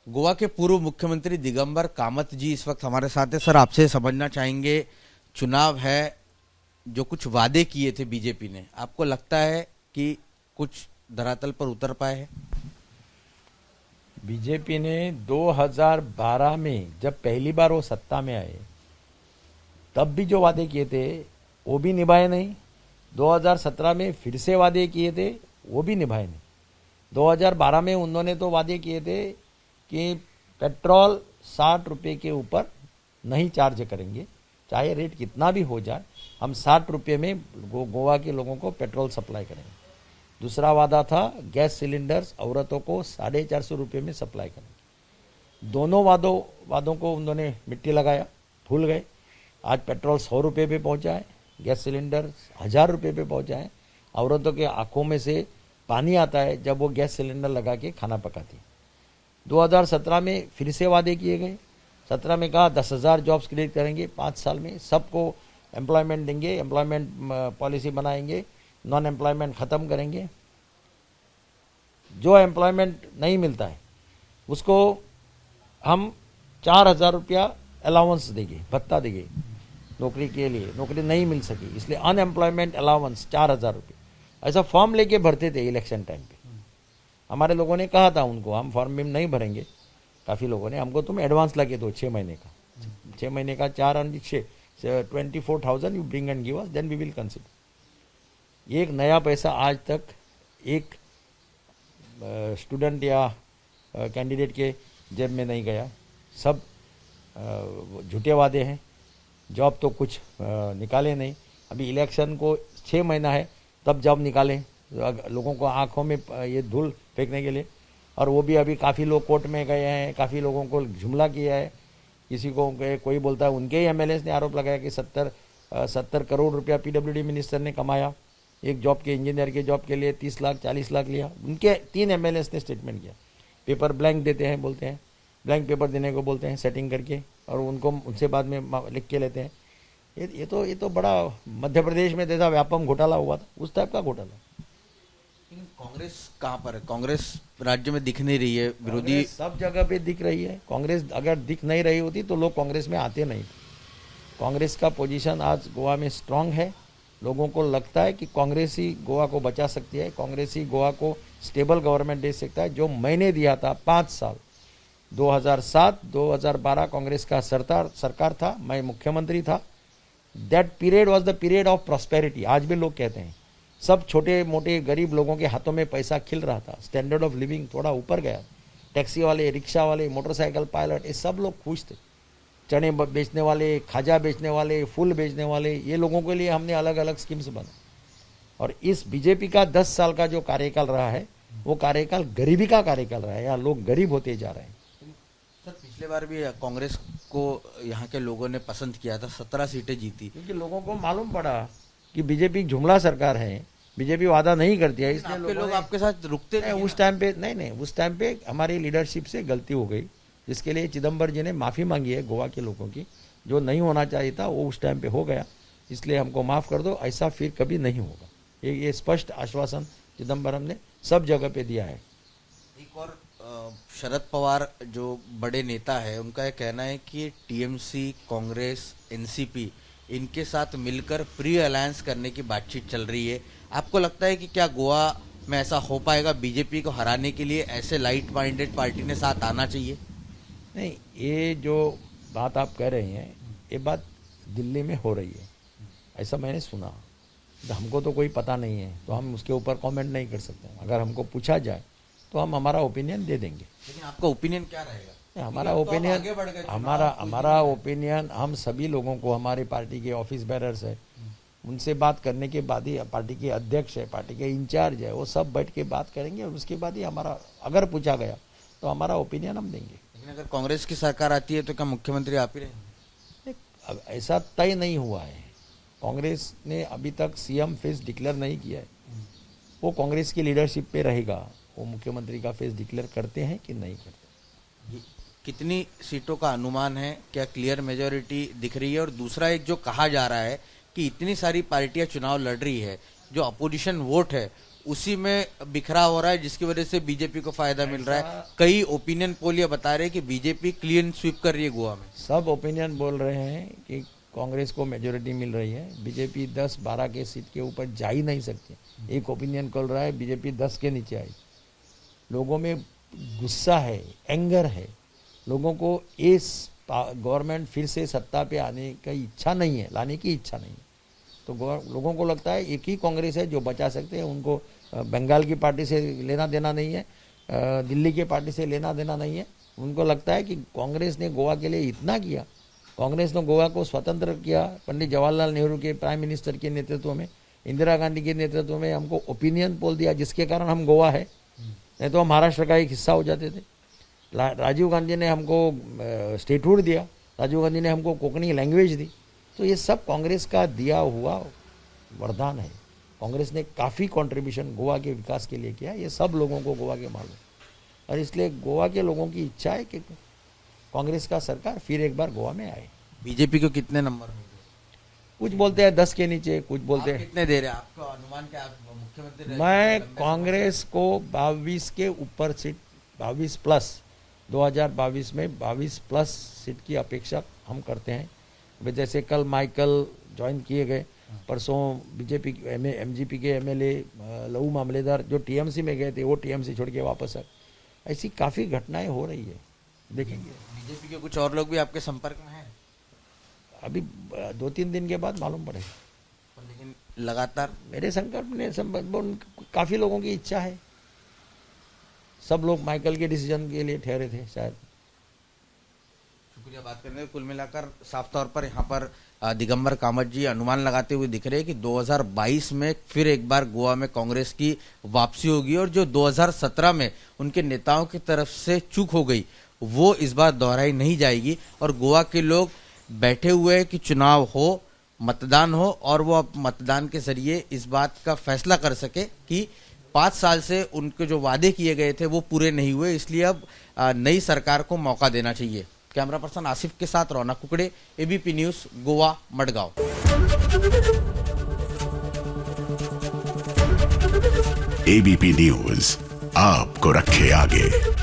गोवा के पूर्व मुख्यमंत्री दिगंबर कामत जी इस वक्त हमारे साथ है। सर, आपसे समझना चाहेंगे, चुनाव है, जो कुछ वादे किए थे बीजेपी ने, आपको लगता है कि कुछ धरातल पर उतर पाए हैं? बीजेपी ने 2012 में जब पहली बार वो सत्ता में आए तब भी जो वादे किए थे वो भी निभाए नहीं। 2017 में फिर से वादे किए थे, वो भी निभाए नहीं। 2012 में उन्होंने तो वादे किए थे कि पेट्रोल 60 रुपये के ऊपर नहीं चार्ज करेंगे, चाहे रेट कितना भी हो जाए, हम 60 रुपये में गोवा के लोगों को पेट्रोल सप्लाई करेंगे। दूसरा वादा था गैस सिलेंडर्स औरतों को 450 रुपये में सप्लाई करेंगे। दोनों वादों को उन्होंने मिट्टी लगाया, भूल गए। आज पेट्रोल 100 रुपये पे पहुंचा है, गैस सिलेंडर 1000 रुपये पे पहुंचा है। औरतों के आंखों में से पानी आता है जब वो गैस सिलेंडर लगा के खाना पकाती। 2017 में फिर से वादे किए गए। 17 में कहा 10,000 जॉब्स क्रिएट करेंगे 5 साल में, सबको एम्प्लॉयमेंट देंगे, एम्प्लॉयमेंट पॉलिसी बनाएंगे, नॉन एम्प्लॉयमेंट ख़त्म करेंगे। जो एम्प्लॉयमेंट नहीं मिलता है उसको हम 4,000 रुपया अलाउंस देंगे, भत्ता देंगे। नौकरी के लिए नौकरी नहीं मिल सकी इसलिए अनएम्प्लॉयमेंट अलाउंस 4,000 रुपये ऐसा फॉर्म लेके भरते थे इलेक्शन टाइम पे। हमारे लोगों ने कहा था उनको, हम फॉर्म में नहीं भरेंगे। काफ़ी लोगों ने हमको, तुम एडवांस लगे दो 6 महीने का, 6 महीने का 4 और 6 24,000 you bring and give us, then we will consider. एक नया पैसा आज तक एक स्टूडेंट या कैंडिडेट के जेब में नहीं गया। सब झूठे वादे हैं। जॉब तो कुछ निकाले नहीं। अभी इलेक्शन को 6 महीना है तब जॉब निकाले लोगों को आंखों में ये धूल फेंकने के लिए। और वो भी अभी काफ़ी लोग कोर्ट में गए हैं, काफ़ी लोगों को जुमला किया है। किसी को कोई बोलता है, उनके ही एमएलए ने आरोप लगाया कि 70 करोड़ रुपया पीडब्ल्यूडी मिनिस्टर ने कमाया एक जॉब के, इंजीनियर के जॉब के लिए 30 लाख 40 लाख लिया। उनके 3 एमएलए ने स्टेटमेंट किया। पेपर ब्लैंक देते हैं, बोलते हैं ब्लैंक पेपर देने को बोलते हैं सेटिंग करके, और उनको उनसे बाद में लिख के लेते हैं। ये तो बड़ा मध्य प्रदेश में जैसा व्यापम घोटाला हुआ था उस टाइप का घोटाला। कांग्रेस कहाँ पर है? कांग्रेस राज्य में दिख नहीं रही है, विरोधी सब जगह पे दिख रही है। कांग्रेस अगर दिख नहीं रही होती तो लोग कांग्रेस में आते नहीं। कांग्रेस का पोजीशन आज गोवा में स्ट्रांग है। लोगों को लगता है कि कांग्रेस ही गोवा को बचा सकती है, कांग्रेस ही गोवा को स्टेबल गवर्नमेंट दे सकता है। जो मैंने दिया था 5 साल, 2007-2012 कांग्रेस का सरकार था, मैं मुख्यमंत्री था। That period was the period of prosperity. आज भी लोग कहते हैं सब छोटे मोटे गरीब लोगों के हाथों में पैसा खिल रहा था, स्टैंडर्ड ऑफ लिविंग थोड़ा ऊपर गया। टैक्सी वाले, रिक्शा वाले, मोटरसाइकिल पायलट, ये सब लोग खुश थे। चने बेचने वाले, खाजा बेचने वाले, फूल बेचने वाले, ये लोगों के लिए हमने अलग अलग स्कीम्स बनाए। और इस बीजेपी का 10 साल का जो कार्यकाल रहा है वो कार्यकाल गरीबी का कार्यकाल रहा है। यहाँ लोग गरीब होते जा रहे हैं। सर, पिछले बार भी कांग्रेस को यहाँ के लोगों ने पसंद किया था, 17 सीटें जीती, क्योंकि लोगों को मालूम पड़ा कि बीजेपी जुमला सरकार है, बीजेपी वादा नहीं करती है, इसलिए लोग आपके साथ रुकते नहीं। उस टाइम पे नहीं, उस टाइम पे हमारी लीडरशिप से गलती हो गई, जिसके लिए चिदम्बर जी ने माफ़ी मांगी है गोवा के लोगों की। जो नहीं होना चाहिए था वो उस टाइम पे हो गया, इसलिए हमको माफ़ कर दो, ऐसा फिर कभी नहीं होगा। ये स्पष्ट आश्वासन चिदम्बरम ने सब जगह पे दिया है। एक और शरद पवार जो बड़े नेता है, उनका यह कहना है कि टीएमसी, कांग्रेस, एनसीपी इनके साथ मिलकर प्री अलायंस करने की बातचीत चल रही है। आपको लगता है कि क्या गोवा में ऐसा हो पाएगा? बीजेपी को हराने के लिए ऐसे लाइट माइंडेड पार्टी ने साथ आना चाहिए? नहीं, ये जो बात आप कह रहे हैं ये बात दिल्ली में हो रही है, ऐसा मैंने सुना। हमको तो कोई पता नहीं है तो हम उसके ऊपर कमेंट नहीं कर सकते। अगर हमको पूछा जाए तो हम हमारा ओपिनियन दे देंगे। लेकिन आपका ओपिनियन क्या रहेगा? हमारा ओपिनियन हमारा ओपिनियन, हम सभी लोगों को, हमारी पार्टी के ऑफिस बेरर्स है, उनसे बात करने के बाद ही, पार्टी के अध्यक्ष है, पार्टी के इंचार्ज है, वो सब बैठ के बात करेंगे और उसके बाद ही हमारा, अगर पूछा गया तो हमारा ओपिनियन हम देंगे। लेकिन अगर कांग्रेस की सरकार आती है तो क्या मुख्यमंत्री आप ही रहेंगे? ऐसा तय नहीं हुआ है। कांग्रेस ने अभी तक सीएम फेस डिक्लेयर नहीं किया है। वो कांग्रेस की लीडरशिप पे रहेगा, वो मुख्यमंत्री का फेस डिक्लेयर करते हैं कि नहीं करते। कितनी सीटों का अनुमान है? क्या क्लियर मेजोरिटी दिख रही है? और दूसरा, एक जो कहा जा रहा है कि इतनी सारी पार्टियां चुनाव लड़ रही है, जो अपोजिशन वोट है उसी में बिखरा हो रहा है, जिसकी वजह से बीजेपी को फायदा मिल रहा है। कई ओपिनियन पोल ये बता रहे हैं कि बीजेपी क्लीन स्वीप कर रही है गोवा में। सब ओपिनियन बोल रहे हैं कि कांग्रेस को मेजोरिटी मिल रही है, बीजेपी 10-12 के सीट के ऊपर जा ही नहीं सकती। एक ओपिनियन बोल रहा है बीजेपी 10 के नीचे आई। लोगों में गुस्सा है, एंगर है, लोगों को इस गवर्नमेंट फिर से सत्ता पे आने की इच्छा नहीं है, लाने की इच्छा नहीं है। तो लोगों को लगता है एक ही कांग्रेस है जो बचा सकते हैं, उनको बंगाल की पार्टी से लेना देना नहीं है, दिल्ली की पार्टी से लेना देना नहीं है। उनको लगता है कि कांग्रेस ने गोवा के लिए इतना किया, कांग्रेस ने गोवा को स्वतंत्र किया, पंडित जवाहरलाल नेहरू के प्राइम मिनिस्टर के नेतृत्व में, इंदिरा गांधी के नेतृत्व में हमको ओपिनियन पोल दिया, जिसके कारण हम गोवा है, नहीं तो हम महाराष्ट्र का एक हिस्सा हो जाते थे। राजीव गांधी ने हमको स्टेटहुड दिया, राजीव गांधी ने हमको कोंकणी लैंग्वेज दी। तो ये सब कांग्रेस का दिया हुआ वरदान है। कांग्रेस ने काफ़ी कंट्रीब्यूशन गोवा के विकास के लिए किया, ये सब लोगों को गोवा के मालूम, और इसलिए गोवा के लोगों की इच्छा है कि कांग्रेस का सरकार फिर एक बार गोवा में आए। बीजेपी को कितने नंबर होंगे? कुछ बोलते हैं 10 के नीचे, कुछ बोलते हैं कितने दे रहे हैं? आपका अनुमान क्या? आप मुख्यमंत्री मैं कांग्रेस को 22 के ऊपर सीट, 22 प्लस, 2022 में 22 प्लस सीट की अपेक्षा हम करते हैं। जैसे कल माइकल ज्वाइन किए गए, परसों बीजेपी एमजीपी के एमएलए लहू मामलेदार जो टीएमसी में गए थे वो टीएमसी छोड़ के वापस आए। ऐसी काफ़ी घटनाएं हो रही है, देखेंगे। बीजेपी के कुछ और लोग भी आपके संपर्क में हैं? अभी 2-3 दिन के बाद मालूम पड़ेगा, लेकिन लगातार मेरे संकल्प ने काफ़ी लोगों की इच्छा है। सब लोग माइकल के डिसीजन के लिए ठहरे थे शायद। शुक्रिया बात करने। कुल मिलाकर साफ तौर पर यहाँ पर दिगंबर कामत जी अनुमान लगाते हुए दिख रहे हैं कि 2022 में फिर एक बार गोवा में कांग्रेस की वापसी होगी, और जो 2017 में उनके नेताओं की तरफ से चूक हो गई वो इस बार दोहराई नहीं जाएगी, और गोवा के लोग बैठे हुए हैं कि चुनाव हो, मतदान हो, और वो अब मतदान के जरिए इस बात का फैसला कर सके कि 5 साल से उनके जो वादे किए गए थे वो पूरे नहीं हुए, इसलिए अब नई सरकार को मौका देना चाहिए। कैमरा पर्सन आसिफ के साथ Raunak Kukde, ABP news, Goa, Madgaon. ABP news आपको रखे आगे।